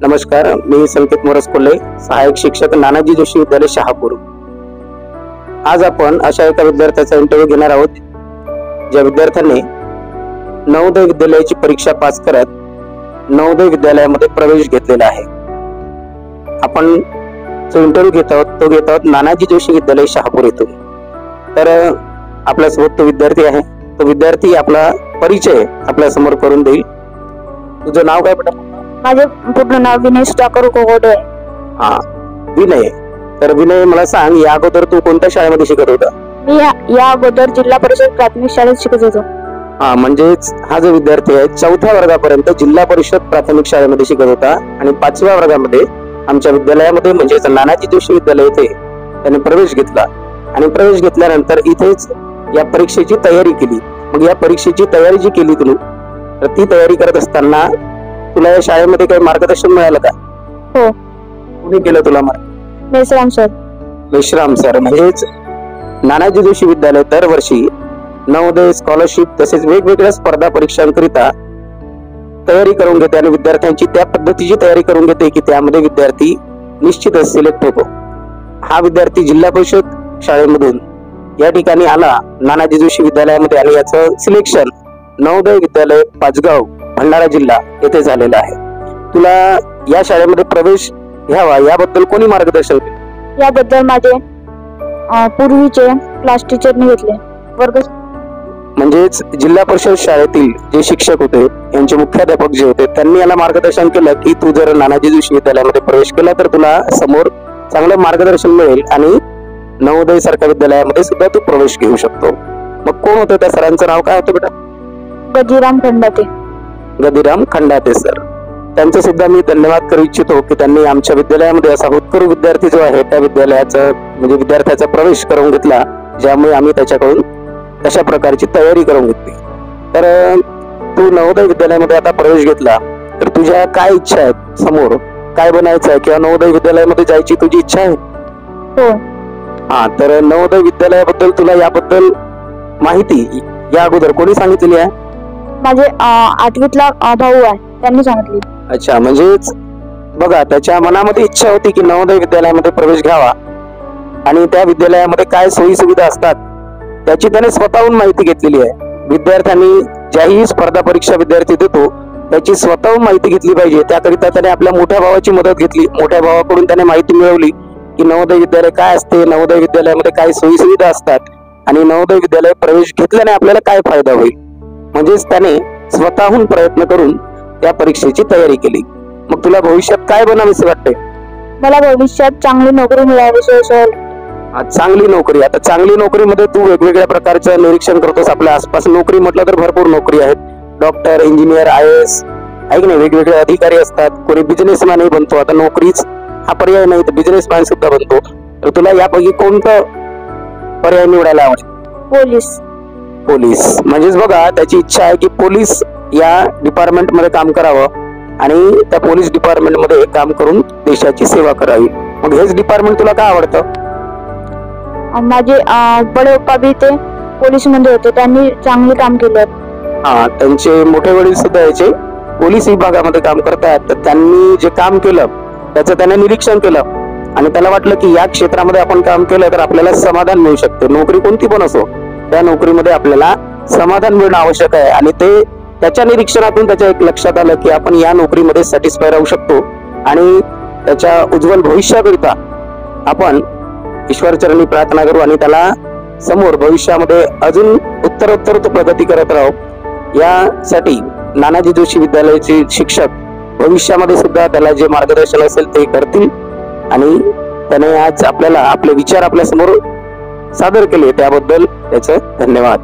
नमस्कार, मी संकेत मोरस कोल्हे, सहाय्यक शिक्षक, नानाजी जोशी विद्यालय शहापूर। आज आपण अशा एका विद्यार्थ्याचा इंटरव्ह्यू घेणार आहोत ज्या विद्यार्थ्याने नवोदय विद्यालयाची परीक्षा पास करत नवोदय विद्यालयामध्ये प्रवेश घेतलेला आहे। आपण जो इंटरव्ह्यू घेत आहोत नानाजी जोशी विद्यालय शहापूर येथून। तर आपल्यासोबत तो विद्यार्थी आहे। तो विद्यार्थी आपला परिचय आपल्या समोर करून देईल। तुझं नाव काय बेटा? माझे पूर्ण नाव विनय सुधाकर कोगोडे। हा, विनय। तर विनय, मला सांग, या अगोदर तू कोणत्या शाळेमध्ये शिकत होता? मी या अगोदर जिल्हा परिषद प्राथमिक शाळेत शिकत होतो। हा, म्हणजेच हा जो विद्यार्थी आहे 4थ्या वर्गापर्यंत जिल्हा परिषद प्राथमिक शाळेमध्ये शिकत होता आणि 5व्या वर्गामध्ये आमच्या विद्यालयामध्ये म्हणजेच नानाजी जोशी विद्यालय येथे त्याने प्रवेश घेतला आणि प्रवेश घेतल्यानंतर इथेच या परीक्षेची तयारी केली। मग या परीक्षेची तयारी जी केली तुम्ही, तर ती तयारी करत असताना तुला या शाळेमध्ये काही मार्गदर्शन मिळालं का? हो। कुणी केलं तुला? मेश्राम सर। मेश्राम सर। म्हणजेच नानाजी जोशी विद्यालय दरवर्षी नवोदय, स्कॉलरशिप तसेच वेगवेगळ्या स्पर्धा परीक्षांकरिता तयारी करून घेते आणि विद्यार्थ्यांची त्या पद्धतीची तयारी करून घेते की त्यामध्ये विद्यार्थी निश्चितच सिलेक्ट होतो। हा विद्यार्थी जिल्हा परिषद शाळेमधून या ठिकाणी आला नानाजी जोशी विद्यालयामध्ये आणि याचं सिलेक्शन नवोदय विद्यालय पाचगाव, भंडारा जिल्हा येथे झालेला आहे। तुला या शाळेमध्ये प्रवेश घ्यावा याबद्दल कोणी मार्गदर्शन केले? याबद्दल माझे पूर्वीचे क्लास टीचरने घेतले वर्ग। म्हणजेच जिल्हा परिषद शाळेतील जे शिक्षक होते, यांचे मुख्याध्यापक जे होते, त्यांनी याला मार्गदर्शन केलं की तू जर नानाजी जोशी विद्यालयामध्ये प्रवेश केला तर तुला समोर चांगलं मार्गदर्शन मिळेल आणि नवोदय सारख्या विद्यालयामध्ये सुद्धा तू प्रवेश घेऊ शकतो। मग कोण होतं त्या सरांचं नाव काय होतं बेटा? गदिराम खंडाते। गदिराम खंडाते सर। त्यांचं सुद्धा मी धन्यवाद करू इच्छितो की त्यांनी आमच्या विद्यालयामध्ये असा होतकरू विद्यार्थी जो आहे त्या विद्यार्थ्याचा प्रवेश करून घेतला, ज्यामुळे आम्ही त्याच्याकडून तशा प्रकारची तयारी करून घेतली। तर तू नवोदय विद्यालयामध्ये आता प्रवेश घेतला तर तुझ्या काय इच्छा आहेत? समोर काय बनायचं आहे किंवा नवोदय विद्यालयामध्ये जायची तुझी इच्छा आहे? हो। हा, तर नवोदय विद्यालयाबद्दल तुला याबद्दल माहिती या अगोदर कोणी सांगितलेली आहे? माझे 8वीतला भाऊ आहे, त्यांनी सांगितली। अच्छा, म्हणजेच बघा, त्याच्या मनामध्ये इच्छा होती की नवोदय विद्यालयामध्ये प्रवेश घ्यावा आणि त्या विद्यालयामध्ये काय सोयी सुविधा असतात त्याची त्याने स्वतःहून माहिती घेतलेली आहे। विद्यार्थ्यांनी ज्याही स्पर्धा परीक्षा विद्यार्थी देतो त्याची स्वतःहून माहिती घेतली पाहिजे। त्याकरिता त्याने आपल्या मोठ्या भावाची मदत घेतली। मोठ्या भावाकडून त्याने माहिती मिळवली की नवोदय विद्यालय काय असते, नवोदय विद्यालयामध्ये काय सोयी सुविधा असतात आणि नवोदय विद्यालय प्रवेश घेतल्याने आपल्याला काय फायदा होईल। म्हणजेच त्याने स्वतःहून प्रयत्न करून त्या परीक्षेची तयारी केली। मग तुला भविष्यात काय बनावेसे वाटते? मला भविष्यात चांगली नोकरी मिळावी। चांगली नोकरी। आता चांगली नोकरीमध्ये तू वेगवेगळ्या प्रकारचं निरीक्षण करतोस। आपल्या आसपास नोकरी म्हटलं तर भरपूर नोकरी आहेत। डॉक्टर, इंजिनियर, IAS आहे की नाही, वेगवेगळे अधिकारी असतात। कोणी बिझनेसमॅनही बनतो। आता नोकरीच हा पर्याय नाही तर बिझनेसमॅन सुद्धा बनतो। तर तुला यापैकी कोणतं पर्याय निवडायला आवडेल? पोलीस। म्हणजेच बघा, त्याची इच्छा आहे की पोलीस या डिपार्टमेंट मध्ये काम करावं आणि त्या पोलीस डिपार्टमेंट मध्ये काम करून देशाची सेवा करावी। मग हेच डिपार्टमेंट तुला काय आवडतं? माझे बडे पप्पा बी ते पोलीस मध्ये होते, त्यांनी चांगले काम केलं। हा, त्यांचे मोठे वडील सुद्धा याचे पोलीस विभागामध्ये काम करतात। तर त्यांनी जे काम केलं त्याचं त्याने निरीक्षण केलं आणि त्याला वाटलं की या क्षेत्रामध्ये आपण काम केलं तर आपल्याला समाधान मिळू शकते। नोकरी कोणती पण असो, त्या नोकरीमध्ये आपल्याला समाधान मिळणं आवश्यक आहे आणि ते त्याच्या निरीक्षणातून त्याच्या एक लक्षात आलं की आपण या नोकरीमध्ये सॅटिस्फाय राहू शकतो आणि त्याच्या उज्ज्वल भविष्याकरिता आपण ईश्वरचरणी प्रार्थना करू आणि त्याला समोर भविष्यामध्ये अजून उत्तरोत्तर तो प्रगती करत राहू। यासाठी नानाजी जोशी विद्यालयाचे शिक्षक भविष्यामध्ये सुद्धा त्याला जे मार्गदर्शन असेल ते करतील आणि त्याने आज आपल्याला आपले विचार आपल्या समोर सादर केले, त्याबद्दल त्याचं धन्यवाद।